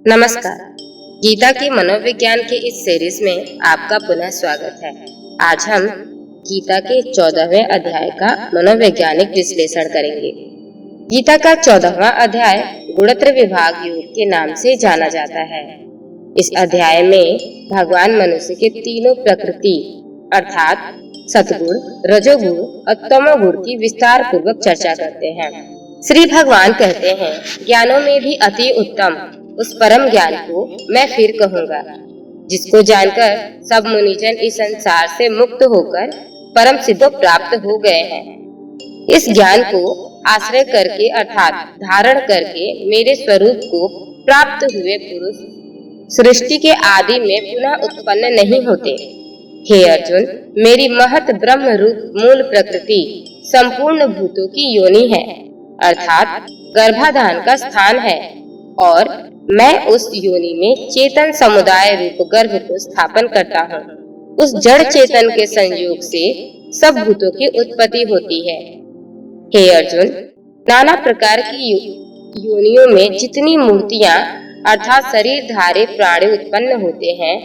नमस्कार। गीता के मनोविज्ञान के इस सीरीज में आपका पुनः स्वागत है। आज हम गीता के 14वें अध्याय का मनोवैज्ञानिक विश्लेषण करेंगे। गीता का 14वां अध्याय गुणत्रय विभाग योग के नाम से जाना जाता है। इस अध्याय में भगवान मनुष्य के तीनों प्रकृति अर्थात सतगुण, रजोगुण और तमोगुण की विस्तार पूर्वक चर्चा करते हैं। श्री भगवान कहते हैं, ज्ञानों में भी अति उत्तम उस परम ज्ञान को मैं फिर कहूँगा, जिसको जानकर सब मुनिजन इस संसार से मुक्त होकर परम सिद्धो प्राप्त हो गए हैं। इस ज्ञान को आश्रय करके अर्थात धारण करके मेरे स्वरूप को प्राप्त हुए पुरुष सृष्टि के आदि में पुनः उत्पन्न नहीं होते। हे अर्जुन, मेरी महत ब्रह्म रूप मूल प्रकृति संपूर्ण भूतों की योनि है, अर्थात गर्भाधान का स्थान है, और मैं उस योनि में चेतन समुदाय रूप गर्भ को स्थापन करता हूँ। उस जड़ चेतन के संयोग से सब भूतों की उत्पत्ति होती है। हे अर्जुन, नाना प्रकार की योनियों में जितनी मूर्तियाँ अर्थात शरीर धारे प्राणी उत्पन्न होते हैं,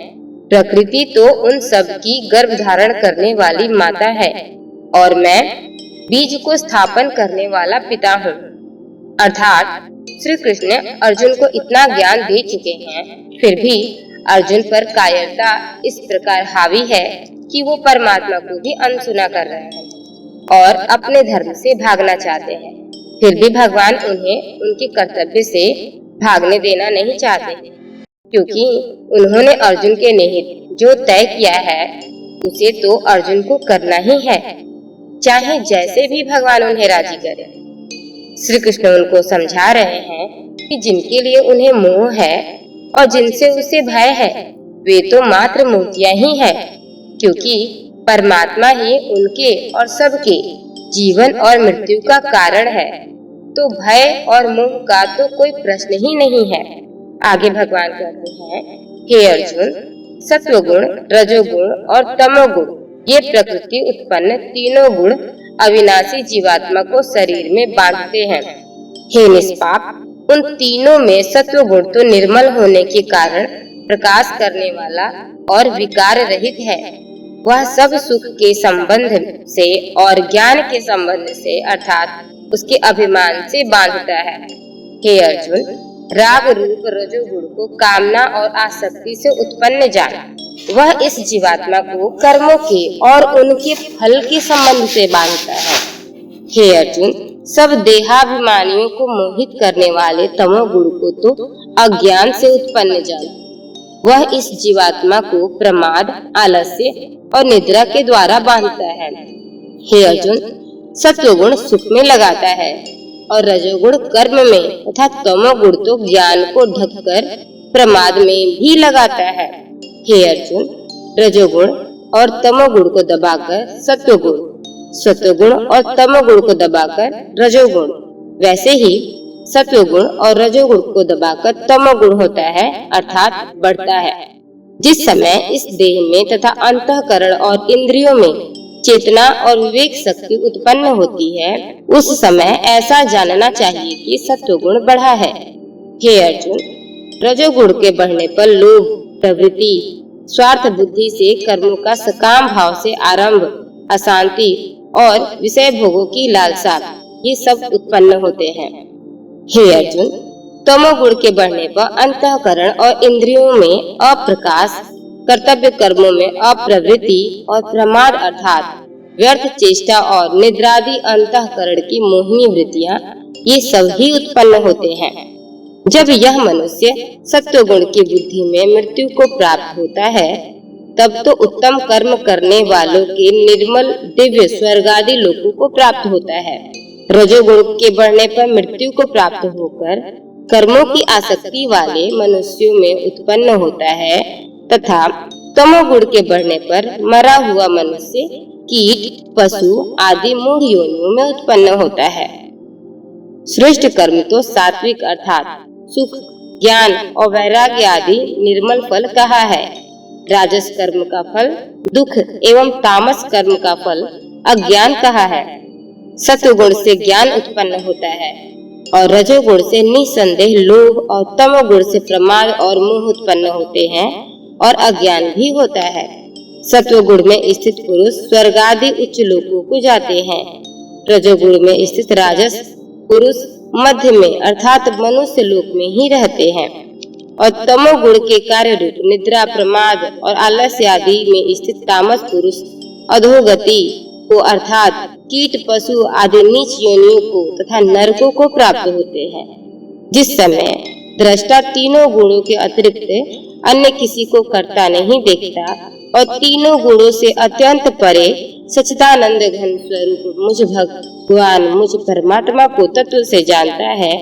प्रकृति तो उन सब की गर्भ धारण करने वाली माता है, और मैं बीज को स्थापन करने वाला पिता हूँ। अर्थात श्री कृष्ण अर्जुन को इतना ज्ञान दे चुके हैं, फिर भी अर्जुन पर कायरता इस प्रकार हावी है कि वो परमात्मा को भी अनसुना कर रहे हैं और अपने धर्म से भागना चाहते हैं। फिर भी भगवान उन्हें उनके कर्तव्य से भागने देना नहीं चाहते, क्योंकि उन्होंने अर्जुन के निहित जो तय किया है उसे तो अर्जुन को करना ही है, चाहे जैसे भी भगवान उन्हें राजी करे। श्री कृष्ण उनको समझा रहे हैं कि जिनके लिए उन्हें मोह है और जिनसे उसे भय है, वे तो मात्र मूर्तियां ही है, क्योंकि परमात्मा ही उनके और सबके जीवन और मृत्यु का कारण है। तो भय और मोह का तो कोई प्रश्न ही नहीं है। आगे भगवान कहते हैं, हे अर्जुन, सत्वगुण, रजोगुण और तमोगुण ये प्रकृति उत्पन्न तीनों गुण अविनाशी जीवात्मा को शरीर में बांधते हैं। हे निष्पाप, उन तीनों में सत्व गुण तो निर्मल होने के कारण प्रकाश करने वाला और विकार रहित है। वह सब सुख के संबंध से और ज्ञान के संबंध से अर्थात उसके अभिमान से बांधता है। हे अर्जुन, राग रूप रजोगुण को कामना और आसक्ति से उत्पन्न जान। वह इस जीवात्मा को कर्मों के और उनके फल के संबंध से बांधता है। हे अर्जुन, सब देहाभिमानियों को मोहित करने वाले तमोगुण को तो अज्ञान से उत्पन्न जान। वह इस जीवात्मा को प्रमाद, आलस्य और निद्रा के द्वारा बांधता है। हे अर्जुन, सत्वगुण सुख में लगाता है और रजोगुण कर्म में तथा तमोगुण तो ज्ञान को ढककर प्रमाद में भी लगाता है। हे अर्जुन, रजोगुण और तमोगुण को दबाकर सत्वगुण, सत्वगुण और तमोगुण को दबाकर रजोगुण, वैसे ही सत्वगुण और रजोगुण को दबाकर तमोगुण होता है अर्थात बढ़ता है। जिस समय इस देह में तथा अंतःकरण और इंद्रियों में चेतना और विवेक शक्ति उत्पन्न होती है, उस समय ऐसा जानना चाहिए कि सत्वगुण बढ़ा है। हे अर्जुन, रजोगुण के बढ़ने पर लोभ, प्रवृत्ति, स्वार्थ बुद्धि से कर्मों का सकाम भाव से आरंभ, अशांति और विषय भोगों की लालसा, ये सब उत्पन्न होते हैं। हे अर्जुन, तमोगुण के बढ़ने पर अंतःकरण और इंद्रियों में अप्रकाश, कर्तव्य कर्मों में अप्रवृत्ति और प्रमाद अर्थात व्यर्थ चेष्टा और निद्रादि अंतःकरण की मोहिनी वृत्तियां, ये सब ही उत्पन्न होते हैं। जब यह मनुष्य सत्वगुण की बुद्धि में मृत्यु को प्राप्त होता है, तब तो उत्तम कर्म करने वालों के निर्मल दिव्य स्वर्ग आदि लोकों को प्राप्त होता है। रजोगुण के बढ़ने पर मृत्यु को प्राप्त होकर कर्मों की आसक्ति वाले मनुष्यों में उत्पन्न होता है, तथा तमोगुण के बढ़ने पर मरा हुआ मनुष्य कीट, पशु आदि मूढ़ योनियों में उत्पन्न होता है। श्रेष्ठ कर्म तो सात्विक अर्थात सुख, ज्ञान और वैराग्य आदि निर्मल फल कहा है। राजस कर्म का फल दुख एवं तामस कर्म का फल अज्ञान कहा है। सत्वगुण से ज्ञान उत्पन्न होता है। और रजोगुण से निसंदेह लोभ और तमोगुण से प्रमाद और मोह उत्पन्न होते हैं और अज्ञान भी होता है। सत्वगुण में स्थित पुरुष स्वर्ग आदि उच्च लोकों को जाते हैं। रजोगुण में स्थित राजस पुरुष मध्य में अर्थात मनुष्य लोक में ही रहते हैं और तमोगुण के कार्य रूप निद्रा प्रमाद और आलस्य आदि में स्थित तामस पुरुष अधोगति को अर्थात कीट पशु आदि नीच योनियों को तथा नरकों को प्राप्त होते हैं। जिस समय दृष्टा तीनों गुणों के अतिरिक्त अन्य किसी को करता नहीं देखता और तीनों गुणों से अत्यंत परे सच्चिदानंद घन स्वरूप मुझ भगवान मुझ परमात्मा को तत्व से जानता है,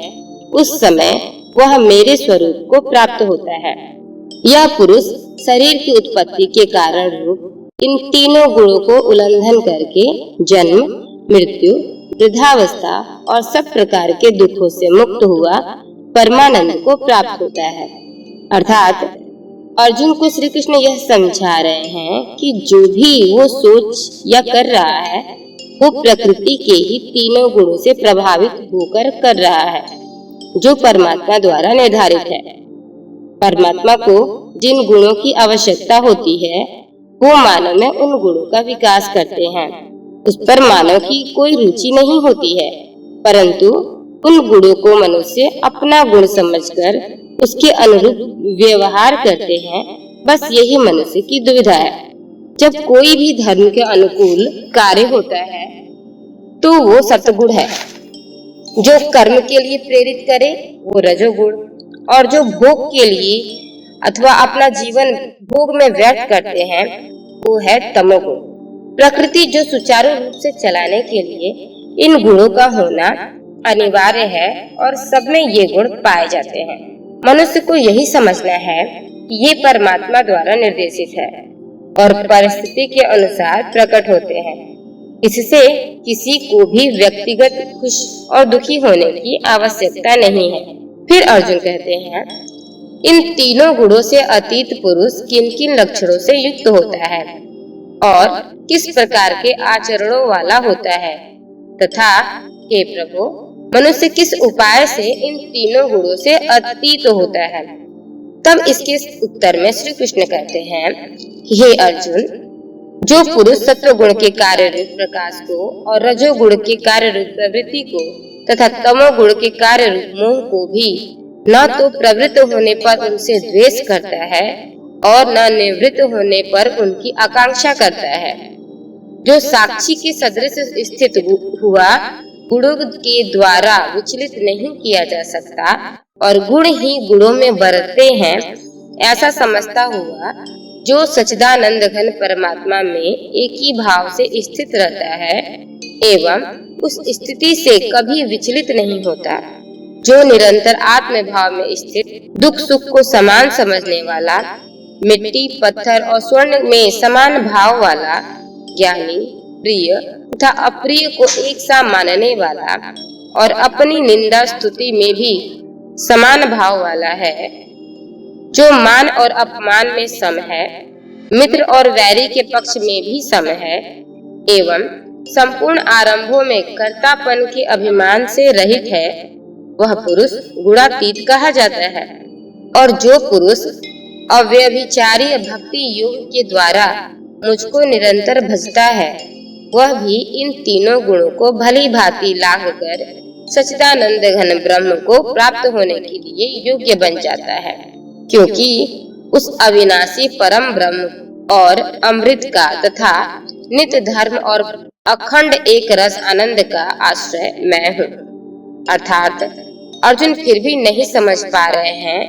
उस समय वह मेरे स्वरूप को प्राप्त होता है। यह पुरुष शरीर की उत्पत्ति के कारण रूप इन तीनों गुणों को उल्लंघन करके जन्म मृत्यु वृद्धावस्था और सब प्रकार के दुखों से मुक्त हुआ परमानंद को प्राप्त होता है। अर्थात अर्जुन को श्री कृष्ण यह समझा रहे हैं कि जो भी वो सोच या कर रहा है वो प्रकृति के ही तीनों गुणों से प्रभावित होकर कर रहा है, जो परमात्मा द्वारा निर्धारित है। परमात्मा को जिन गुणों की आवश्यकता होती है वो मानव में उन गुणों का विकास करते हैं। उस पर मानव की कोई रुचि नहीं होती है, परंतु उन गुणों को मनुष्य अपना गुण समझकर उसके अनुरूप व्यवहार करते हैं। बस यही मनुष्य की दुविधा है। जब कोई भी धर्म के अनुकूल कार्य होता है तो वो सत्वगुण है। जो कर्म के लिए प्रेरित करे वो रजोगुण, और जो भोग के लिए अथवा अपना जीवन भोग में व्यर्थ करते हैं वो है तमोगुण। प्रकृति जो सुचारू रूप से चलाने के लिए इन गुणों का होना अनिवार्य है और सब में ये गुण पाए जाते हैं। मनुष्य को यही समझना है कि ये परमात्मा द्वारा निर्देशित है और परिस्थिति के अनुसार प्रकट होते हैं। इससे किसी को भी व्यक्तिगत खुश और दुखी होने की आवश्यकता नहीं है। फिर अर्जुन कहते हैं, इन तीनों गुणों से अतीत पुरुष किन किन लक्षणों से युक्त होता है और किस प्रकार के आचरणों वाला होता है, तथा हे प्रभु मनुष्य किस उपाय से इन तीनों गुणों से अतीत होता है। तब इसके उत्तर में श्री कृष्ण कहते हैं, हे अर्जुन, जो पुरुष सत्व गुण के कार्य रूप प्रकाश को और रजोगुण के कार्य रूप प्रवृत्ति को तथा तमो गुण के कार्य रूप मोह को भी न तो प्रवृत्त होने पर उनसे द्वेष करता है और न निवृत्त होने पर उनकी आकांक्षा करता है, जो साक्षी के सदृश स्थित हुआ गुणों के द्वारा विचलित नहीं किया जा सकता और गुण ही गुणों में बरतते हैं, ऐसा समझता हुआ जो सच्चिदानंद घन परमात्मा में एक ही भाव से स्थित रहता है एवं उस स्थिति से कभी विचलित नहीं होता, जो निरंतर आत्म भाव में स्थित दुख सुख को समान समझने वाला, मिट्टी पत्थर और स्वर्ण में समान भाव वाला, ज्ञानी प्रिय तथा अप्रिय को एक सा मानने वाला और अपनी निंदा स्तुति में भी समान भाव वाला है, जो मान और अपमान में सम है, मित्र और वैरी के पक्ष में भी सम है एवं संपूर्ण आरंभों में कर्तापन के अभिमान से रहित है, वह पुरुष गुणातीत कहा जाता है। और जो पुरुष अव्यभिचारी भक्ति योग के द्वारा मुझको निरंतर भजता है वह भी इन तीनों गुणों को भली भांति लांघ कर सच्चिदानंद घन ब्रह्म को प्राप्त होने के लिए योग्य बन जाता है, क्योंकि उस अविनाशी परम ब्रह्म और अमृत का तथा नित्य धर्म और अखंड एक रस आनंद का आश्रय मैं हूँ। अर्थात अर्जुन फिर भी नहीं समझ पा रहे हैं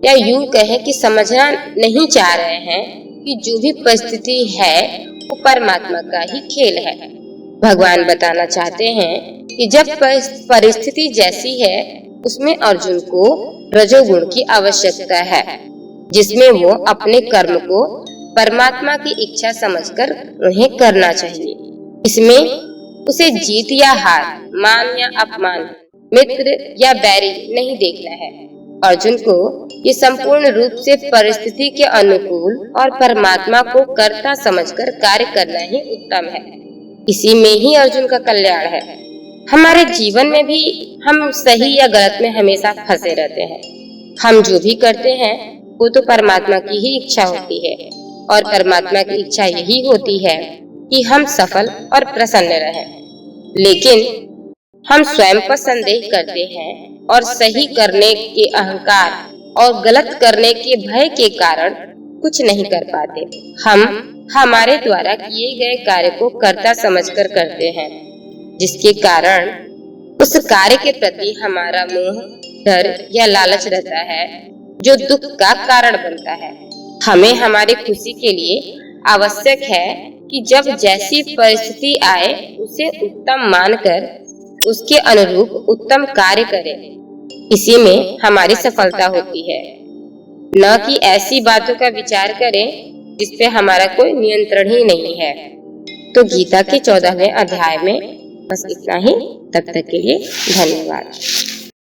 या यूं कहें कि समझना नहीं चाह रहे हैं कि जो भी परिस्थिति है वो परमात्मा का ही खेल है। भगवान बताना चाहते हैं कि जब परिस्थिति जैसी है उसमें अर्जुन को रजोगुण की आवश्यकता है, जिसमें वो अपने कर्म को परमात्मा की इच्छा समझकर उन्हें करना चाहिए। इसमें उसे जीत या हार, मान या अपमान, मित्र या बैरी नहीं देखना है। अर्जुन को ये संपूर्ण रूप से परिस्थिति के अनुकूल और परमात्मा को कर्ता समझकर कार्य करना ही उत्तम है। इसी में ही अर्जुन का कल्याण है। हमारे जीवन में भी हम सही या गलत में हमेशा फंसे रहते हैं। हम जो भी करते हैं वो तो परमात्मा की ही इच्छा होती है, और परमात्मा की इच्छा यही होती है कि हम सफल और प्रसन्न रहें। लेकिन हम स्वयं पर संदेह करते हैं और सही करने के अहंकार और गलत करने के भय के कारण कुछ नहीं कर पाते। हम हमारे द्वारा किए गए कार्य को कर्ता समझकर करते हैं, जिसके कारण उस कार्य के प्रति हमारा मोह, डर या लालच रहता है, जो दुख का कारण बनता है। हमें हमारी खुशी के लिए आवश्यक है कि जब जैसी परिस्थिति आए उसे उत्तम मानकर उसके अनुरूप उत्तम कार्य करें। इसी में हमारी सफलता होती है, न कि ऐसी बातों का विचार करें जिस पे हमारा कोई नियंत्रण ही नहीं है। तो गीता के 14वें अध्याय में बस इतना ही। तब तक के लिए धन्यवाद।